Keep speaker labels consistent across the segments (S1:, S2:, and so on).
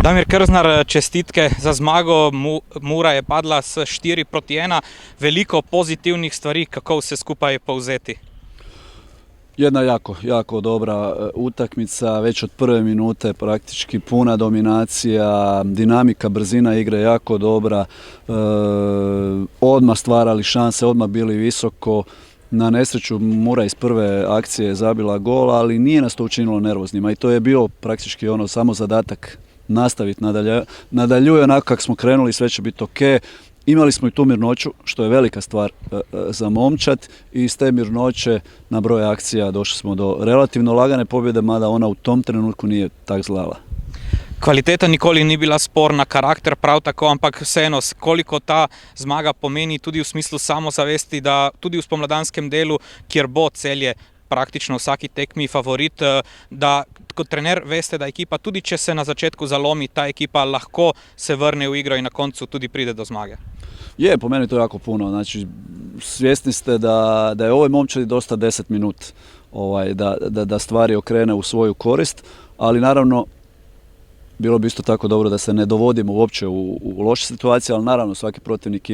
S1: Damir Krznar, čestitke za zmago. Mura je padla s 4-1. Veliko pozitivnih stvari, kako vse skupaj povzeti?
S2: Jedna jako dobra utakmica, već od prve minute praktički puna dominacija, dinamika, brzina igre jako dobra, odmah stvarali šanse, odmah bili visoko. Na nesreću Mura iz prve akcije je zabila gol, ali nije nas to učinilo nervoznima i to je bio praktički samo zadatak nastaviti, nadaljuje onako kako smo krenuli, sve će biti ok. Imali smo i tu mirnoću, što je velika stvar za momčad, i iz te mirnoće na broj akcija došli smo do relativno lagane pobjede, mada ona u tom trenutku nije tak zlala.
S1: Kvaliteta nikoli ni bila sporna, karakter prav tako, ampak vseeno, koliko ta zmaga pomeni tudi v smislu samozavesti, da tudi v spomladanskem delu, kjer bo Celje praktično vsaki tekmi favorit, da kot trener veste, da ekipa, tudi če se na začetku zalomi, ta ekipa lahko se vrne v igro in na koncu tudi pride do zmage.
S2: Je, po meni to jako puno. Znači, svjesni ste da je ovoj momčadi dosta 10 minut da stvari okrene u svoju korist, ali naravno bilo bi isto tako dobro da se ne dovodimo uopće u loše situacije, ali naravno svaki protivnik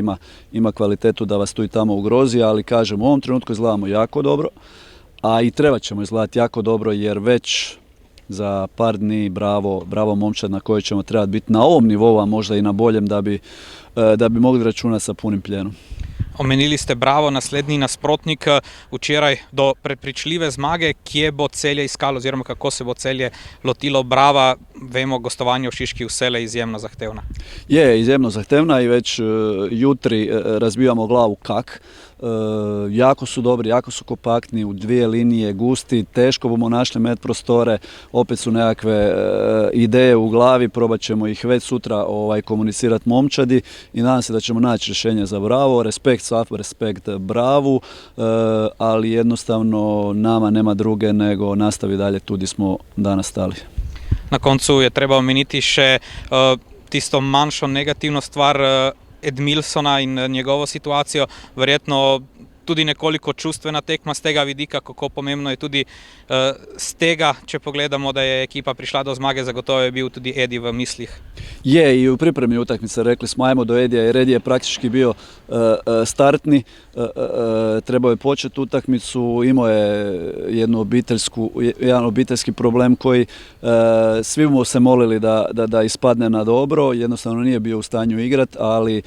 S2: ima kvalitetu da vas tu i tamo ugrozi, ali kažem, u ovom trenutku izgledamo jako dobro, a i trebat ćemo izgledati jako dobro, jer već za par dni bravo momčad na kojoj ćemo trebati biti na ovom nivou, a možda i na boljem, da bi mogli računati sa punim pljenom.
S1: Omenili ste Bravo, naslednji nasprotnik, včeraj do prepričljive zmage. Kje bo Celje iskalo oziroma kako se bo Celje lotilo Brava? Vemo, gostovanje v Šiški vselej izjemno zahtevna. Je
S2: izjemno zahtevna i već jutri razbijamo glavu kak. Jako su dobri, jako su kompaktni, u dvije linije, gusti, teško bomo našli met prostore, opet su nekakve ideje u glavi, probat ćemo ih već sutra komunicirati momčadi i nadam se da ćemo naći rješenje za Bravo. Respekt Safu, respekt Bravu, ali jednostavno nama nema druge nego nastavi dalje tu gdje smo danas stali.
S1: Na koncu je treba omeniti še tisto manjšo negativno stvar Edmilsona in njegovo situacijo, verjetno tudi nekoliko čustvena tekma z tega vidika, kako pomembno je tudi z tega, če pogledamo, da je ekipa prišla do zmage, zagotovo je bil tudi Edi v mislih.
S2: Je, i u pripremi utakmice rekli smo ajmo do Edija, jer Edi je praktički bio startni, trebao je početi utakmicu, imao je jedan obiteljski problem koji svi mu se molili da ispadne na dobro, jednostavno nije bio u stanju igrati, ali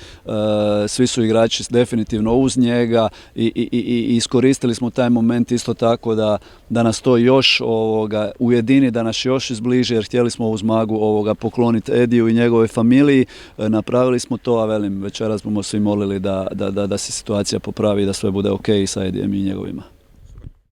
S2: svi su igrači definitivno uz njega i iskoristili smo taj moment isto tako da nas to još ujedini, da nas još izbliži, jer htjeli smo ovu zmagu pokloniti Ediju i njegove familiji. Napravili smo to, a velim, večeras smo svi molili da se situacija popravi i da sve bude ok sa Edijem i njegovima.